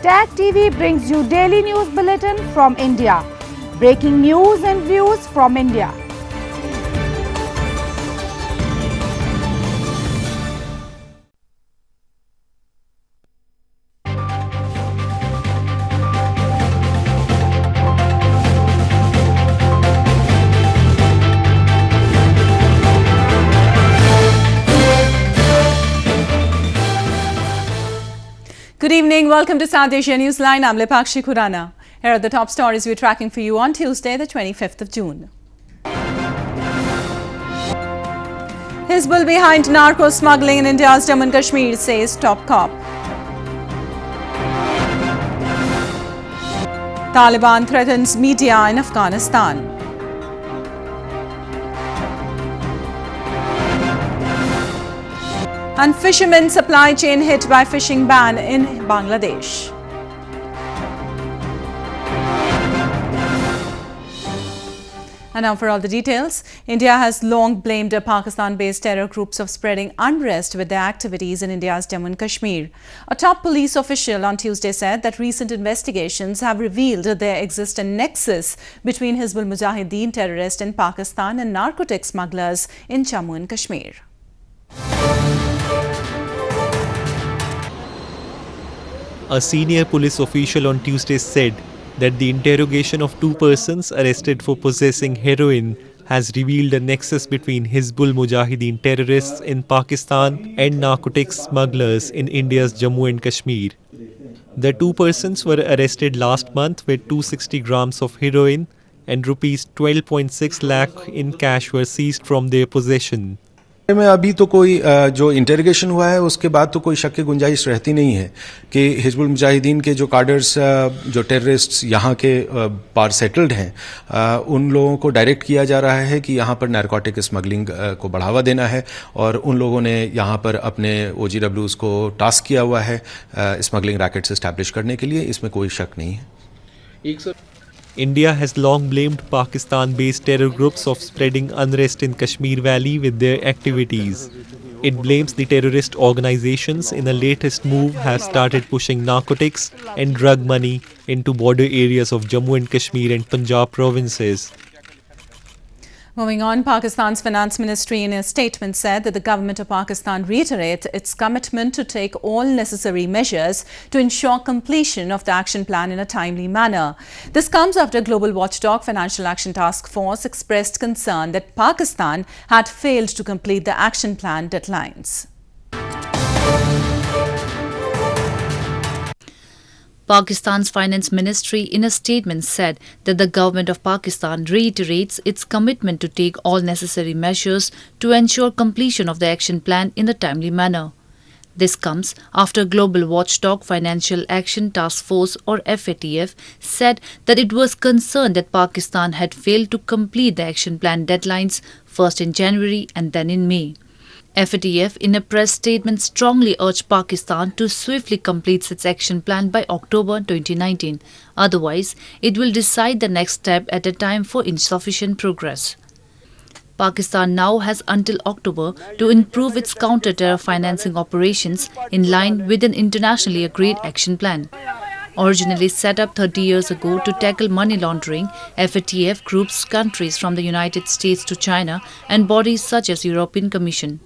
Tag TV brings you daily news bulletin from India. Breaking news and views from India. Good evening. Welcome to South Asia Newsline. I'm Lipakshi Khurana. Here are the top stories we're tracking for you on Tuesday, the 25th of June. Hizbul behind narco smuggling in India's Jammu and Kashmir, says top cop. Taliban threatens media in Afghanistan. And fishermen supply chain hit by fishing ban in Bangladesh. And now for all the details. India has long blamed Pakistan-based terror groups of spreading unrest with their activities in India's Jammu and Kashmir. A top police official on Tuesday said that recent investigations have revealed there exists a nexus between Hizbul Mujahideen terrorists in Pakistan and narcotic smugglers in Jammu and Kashmir. A senior police official on Tuesday said that the interrogation of two persons arrested for possessing heroin has revealed a nexus between Hizbul Mujahideen terrorists in Pakistan and narcotics smugglers in India's Jammu and Kashmir. The two persons were arrested last month with 260 grams of heroin and rupees 12.6 lakh in cash were seized from their possession. में अभी तो कोई जो interrogation हुआ है उसके बाद तो कोई शक की गुंजाइश रहती नहीं है कि हिजबुल मुजाहिदीन के जो कार्डर्स जो टेररिस्ट्स यहाँ के पार सेटल्ड हैं उन लोगों को डायरेक्ट किया जा रहा है कि यहाँ पर नारकोटिक स्मगलिंग को बढ़ावा देना है और उन लोगों ने यहाँ पर अपने OGWs को टास्क किया हुआ है स्मगलिंग रैकेट्स एस्टैब्लिश करने के लिए, इसमें कोई शक नहीं है. India has long blamed Pakistan-based terror groups of spreading unrest in Kashmir Valley with their activities. It blames the terrorist organizations in a latest move have started pushing narcotics and drug money into border areas of Jammu and Kashmir and Punjab provinces. Moving on, Pakistan's Finance Ministry in a statement said that the government of Pakistan reiterates its commitment to take all necessary measures to ensure completion of the action plan in a timely manner. This comes after global watchdog Financial Action Task Force expressed concern that Pakistan had failed to complete the action plan deadlines. Pakistan's Finance Ministry in a statement said that the government of Pakistan reiterates its commitment to take all necessary measures to ensure completion of the action plan in a timely manner. This comes after global watchdog Financial Action Task Force or FATF said that it was concerned that Pakistan had failed to complete the action plan deadlines first in January and then in May. FATF in a press statement strongly urged Pakistan to swiftly complete its action plan by October 2019. Otherwise, it will decide the next step at a time for insufficient progress. Pakistan now has until October to improve its counter-terror financing operations in line with an internationally agreed action plan. Originally set up 30 years ago to tackle money laundering, FATF groups countries from the United States to China and bodies such as European Commission.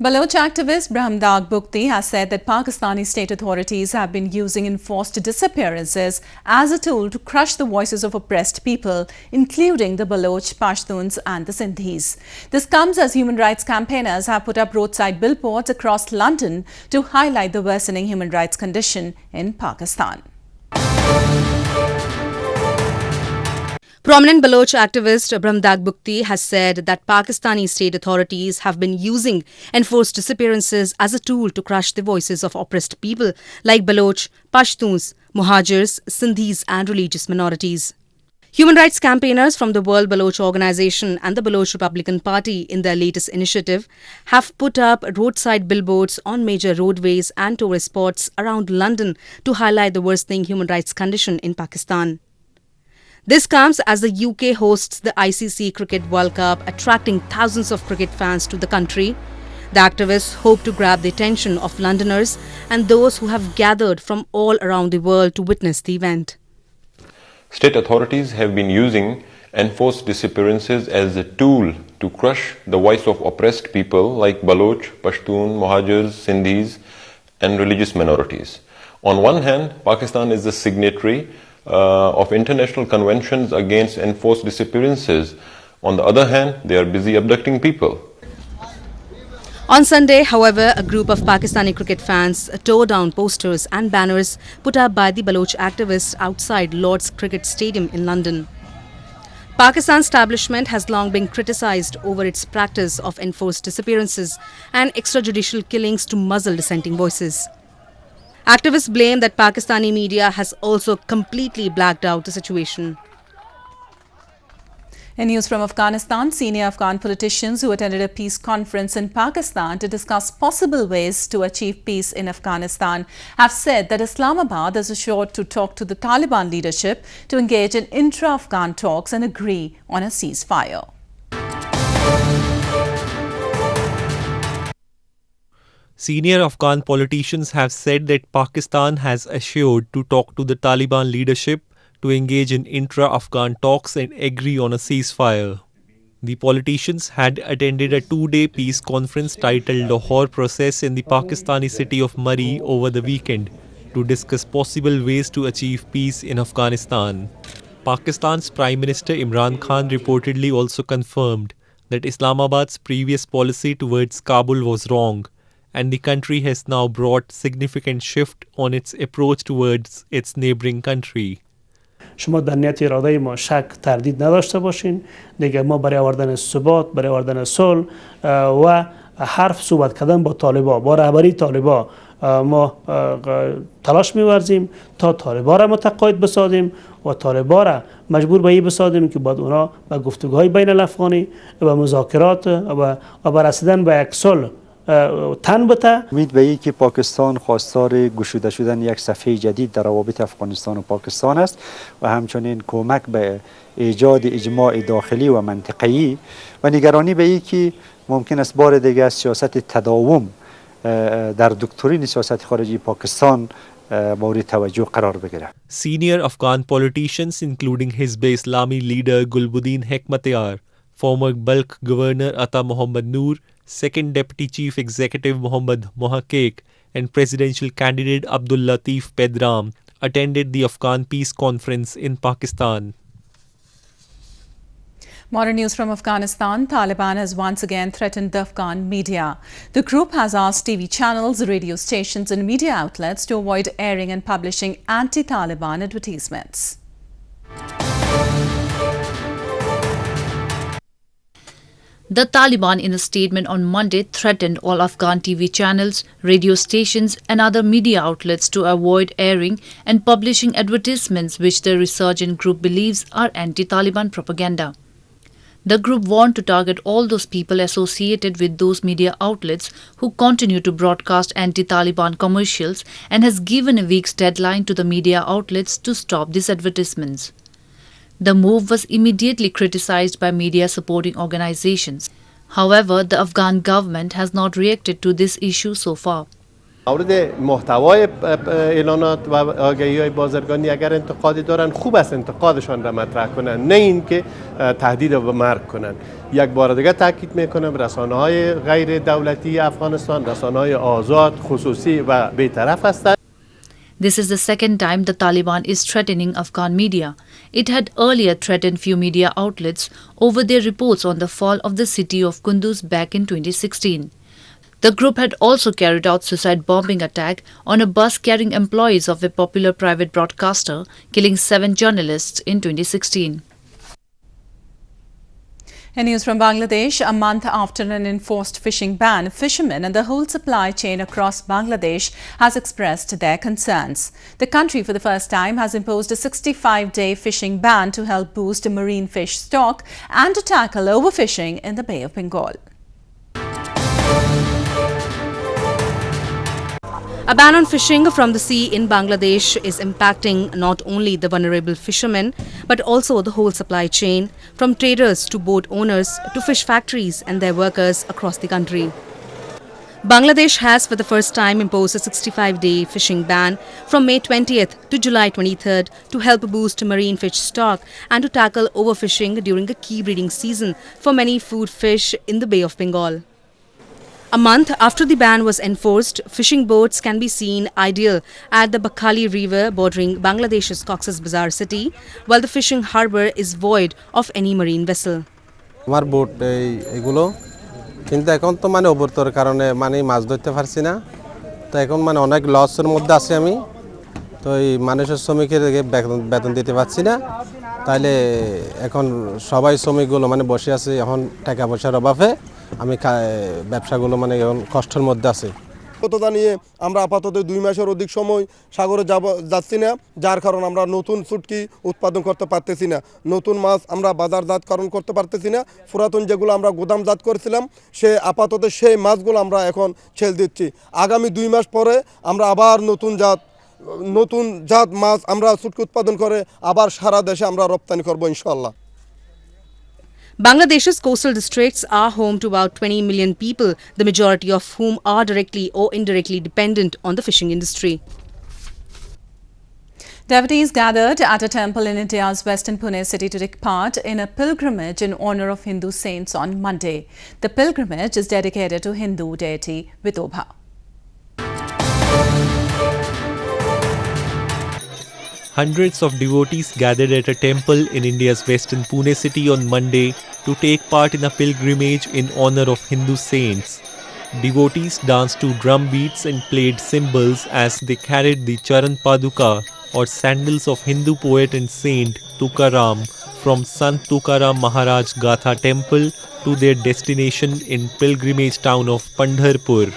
Baloch activist Brahmdag Bukti has said that Pakistani state authorities have been using enforced disappearances as a tool to crush the voices of oppressed people, including the Baloch, Pashtuns and the Sindhis. This comes as human rights campaigners have put up roadside billboards across London to highlight the worsening human rights condition in Pakistan. Prominent Baloch activist Brahmdag Bukti has said that Pakistani state authorities have been using enforced disappearances as a tool to crush the voices of oppressed people like Baloch, Pashtuns, Muhajirs, Sindhis and religious minorities. Human rights campaigners from the World Baloch Organization and the Baloch Republican Party in their latest initiative have put up roadside billboards on major roadways and tourist spots around London to highlight the worsening human rights condition in Pakistan. This comes as the UK hosts the ICC Cricket World Cup, attracting thousands of cricket fans to the country. The activists hope to grab the attention of Londoners and those who have gathered from all around the world to witness the event. State authorities have been using enforced disappearances as a tool to crush the voice of oppressed people like Baloch, Pashtun, Muhajirs, Sindhis, and religious minorities. On one hand, Pakistan is a signatory of international conventions against enforced disappearances. On the other hand, they are busy abducting people. On Sunday, however, a group of Pakistani cricket fans tore down posters and banners put up by the Baloch activists outside Lord's Cricket Stadium in London. Pakistan's establishment has long been criticized over its practice of enforced disappearances and extrajudicial killings to muzzle dissenting voices. Activists blame that Pakistani media has also completely blacked out the situation. In news from Afghanistan, senior Afghan politicians who attended a peace conference in Pakistan to discuss possible ways to achieve peace in Afghanistan have said that Islamabad is assured to talk to the Taliban leadership to engage in intra-Afghan talks and agree on a ceasefire. Senior Afghan politicians have said that Pakistan has assured to talk to the Taliban leadership to engage in intra-Afghan talks and agree on a ceasefire. The politicians had attended a two-day peace conference titled Lahore Process in the Pakistani city of Murree over the weekend to discuss possible ways to achieve peace in Afghanistan. Pakistan's Prime Minister Imran Khan reportedly also confirmed that Islamabad's previous policy towards Kabul was wrong, and the country has now brought significant shift on its approach towards its neighboring country. شما در نیت اراده ما شک تردید نداشته باشین دیگه ما برای آوردن ثبات برای آوردن صلح و حرف صحبت کردن با طالبا با رهبری طالبا ما تلاش می‌ورزیم تا طالبا را متقاعد بسازیم و طالبا را مجبور به این بسازیم که بعد اونا به گفتگوهای بین الافغانی و مذاکرات و رسیدن به یک صلح تن بته. امید به این که پاکستان خواستار گشوده شدن یک صفحه جدید در روابط افغانستان و پاکستان است و همچنین کمک به ایجاد اجماع داخلی و منطقه‌ای و نگرانی به این که ممکن است بار دیگر سیاست تداوم در دکترین سیاست خارجی پاکستان مورد توجه قرار بگیرد. Senior Afghan politicians including Hizb Islami leader Gulbuddin Hekmatyar, former Balkh Governor Ata Mohammad Noor, Second Deputy Chief Executive Mohammad Mohaqiq and Presidential Candidate Abdul Latif Pedram attended the Afghan Peace Conference in Pakistan. Modern news from Afghanistan. Taliban has once again threatened the Afghan media. The group has asked TV channels, radio stations and media outlets to avoid airing and publishing anti-Taliban advertisements. The Taliban, in a statement on Monday, threatened all Afghan TV channels, radio stations and other media outlets to avoid airing and publishing advertisements which the resurgent group believes are anti-Taliban propaganda. The group warned to target all those people associated with those media outlets who continue to broadcast anti-Taliban commercials and has given a week's deadline to the media outlets to stop these advertisements. The move was immediately criticized by media supporting organizations. However, the Afghan government has not reacted to this issue so far. مورد محتوای اعلانات و آگهی‌های بازرگانی اگر انتقادی دارن خوب است انتقادشان را مطرح کنن نه اینکه تهدید به مرگ کنن. یک بار دیگه تاکید میکنم رسانه‌های غیر دولتی افغانستان رسانه‌های آزاد خصوصی و بی‌طرف هستند. This is the second time the Taliban is threatening Afghan media. It had earlier threatened few media outlets over their reports on the fall of the city of Kunduz back in 2016. The group had also carried out suicide bombing attack on a bus carrying employees of a popular private broadcaster, killing 7 journalists in 2016. In news from Bangladesh, a month after an enforced fishing ban, fishermen and the whole supply chain across Bangladesh has expressed their concerns. The country for the first time has imposed a 65-day fishing ban to help boost marine fish stock and to tackle overfishing in the Bay of Bengal. A ban on fishing from the sea in Bangladesh is impacting not only the vulnerable fishermen but also the whole supply chain, from traders to boat owners to fish factories and their workers across the country. Bangladesh has for the first time imposed a 65-day fishing ban from May 20th to July 23rd to help boost marine fish stock and to tackle overfishing during a key breeding season for many food fish in the Bay of Bengal. A month after the ban was enforced, fishing boats can be seen idle at the Bakhali River bordering Bangladesh's Cox's Bazar city, while the fishing harbour is void of any marine vessel. আমার boat এগুলো কিন্তু এখন তো মানে অবর্তর কারণে মানে মাছ ধরতে পারছি না তো এখন মানে অনেক লসের মধ্যে আছি আমি তো এই মানুষের শ্রমিকের বেতন দিতে পারছি না তাইলে এখন সবাই শ্রমিকগুলো মানে বসে আছে এখন টাকা পয়সার অভাবে আমি ব্যবসাগুলো মানে এখন কষ্টের মধ্যে আছে সততা নিয়ে আমরা আপাতত 2 মাসের অধিক সময় সাগরে যাচ্ছি না যার কারণে আমরা নতুন শুটকি উৎপাদন করতে পারতেছি না নতুন মাছ আমরা বাজারজাতকরণ করতে পারতেছি না পুরাতন যেগুলো আমরা গোদামজাত করেছিলাম সে আপাতত সেই মাছগুলো আমরা এখন ছেড়ে দিচ্ছি আগামী 2 মাস পরে আমরা আবার নতুন জাত মাছ আমরা শুটকি উৎপাদন করে আবার সারা দেশে আমরা রপ্তানি করব ইনশাআল্লাহ Bangladesh's coastal districts are home to about 20 million people, the majority of whom are directly or indirectly dependent on the fishing industry. Devotees gathered at a temple in India's western Pune city to take part in a pilgrimage in honour of Hindu saints on Monday. The pilgrimage is dedicated to Hindu deity Vithoba. Hundreds of devotees gathered at a temple in India's western Pune city on Monday to take part in a pilgrimage in honour of Hindu saints. Devotees danced to drum beats and played cymbals as they carried the Charan Paduka or sandals of Hindu poet and saint Tukaram from Sant Tukaram Maharaj Gatha temple to their destination in pilgrimage town of Pandharpur.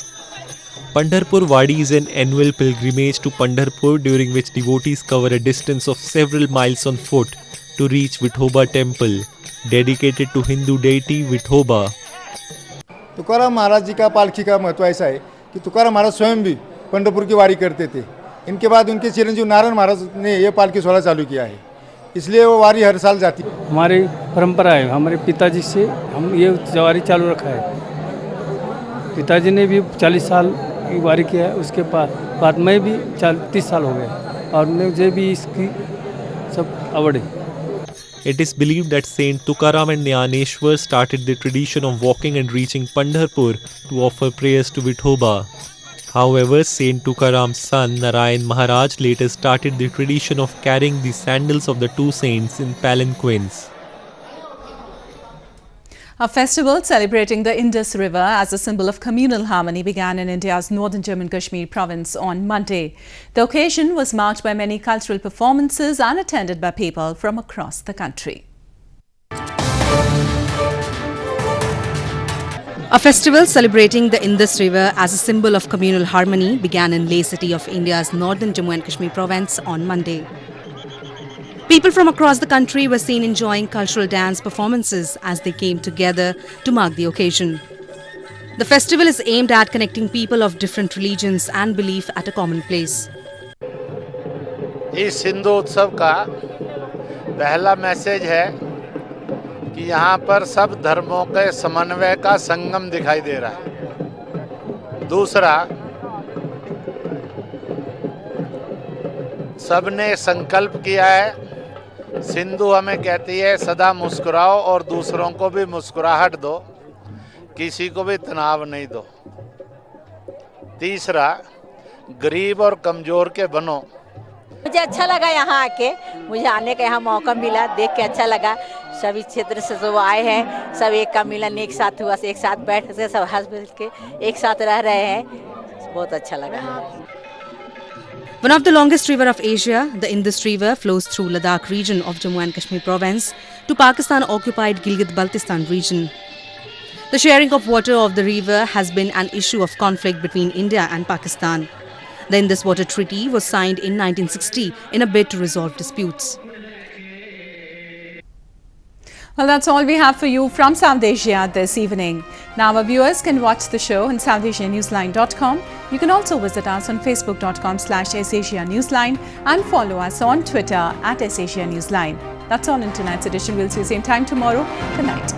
Pandharpur Wadi is an annual pilgrimage to Pandharpur during which devotees cover a distance of several miles on foot to reach Vithoba temple, dedicated to Hindu deity Vithoba. Tukaram महाराज जी का पालकी का महत्व ऐसा है कि तुकाराम महाराज स्वयं भी पंढरपुर की वारी करते थे इनके बाद उनके चिरंजीव नारायण महाराज ने ये पालकी सोहला चालू किया है इसलिए वो वारी हर साल जाती है हमारी परंपरा है हमारे पिताजी से हम ये वारी चालू रखा है पिताजी ने भी 40 साल की वारी किया है उसके बाद में भी 30 साल हो गए और मुझे भी इसकी सब आवड़ है It is believed that Saint Tukaram and Nyaneshwar started the tradition of walking and reaching Pandharpur to offer prayers to Vithoba. However, Saint Tukaram's son Narayan Maharaj later started the tradition of carrying the sandals of the two saints in palanquins. A festival celebrating the Indus River as a symbol of communal harmony began in India's northern Jammu and Kashmir province on Monday. The occasion was marked by many cultural performances and attended by people from across the country. A festival celebrating the Indus River as a symbol of communal harmony began in Leh city of India's northern Jammu and Kashmir province on Monday. People from across the country were seen enjoying cultural dance performances as they came together to mark the occasion. The festival is aimed at connecting people of different religions and belief at a common place. इस हिंदू उत्सव का पहला message है कि यहाँ पर सब धर्मों के समन्वय का संगम दिखाई दे रहा है दूसरा सबने संकल्प किया है सिंधु हमें कहती है सदा मुस्कुराओ और दूसरों को भी मुस्कुराहट दो किसी को भी तनाव नहीं दो तीसरा गरीब और कमजोर के बनो मुझे अच्छा लगा यहाँ आके मुझे आने का यहाँ मौका मिला देख के अच्छा लगा सभी क्षेत्र से जो आए हैं सब एक का मिलन एक साथ हुआ एक साथ बैठ के सब हंस मिल के एक साथ रह रहे हैं बहुत अच्छा लगा One of the longest river of Asia, the Indus River flows through Ladakh region of Jammu and Kashmir province to Pakistan-occupied Gilgit-Baltistan region. The sharing of water of the river has been an issue of conflict between India and Pakistan. The Indus Water Treaty was signed in 1960 in a bid to resolve disputes. Well, that's all we have for you from South Asia this evening. Now our viewers can watch the show on SouthAsiaNewsline.com. You can also visit us on Facebook.com/SAsiaNewsline and follow us on Twitter @SAsiaNewsline. That's all in tonight's edition. We'll see you same time tomorrow. Good night.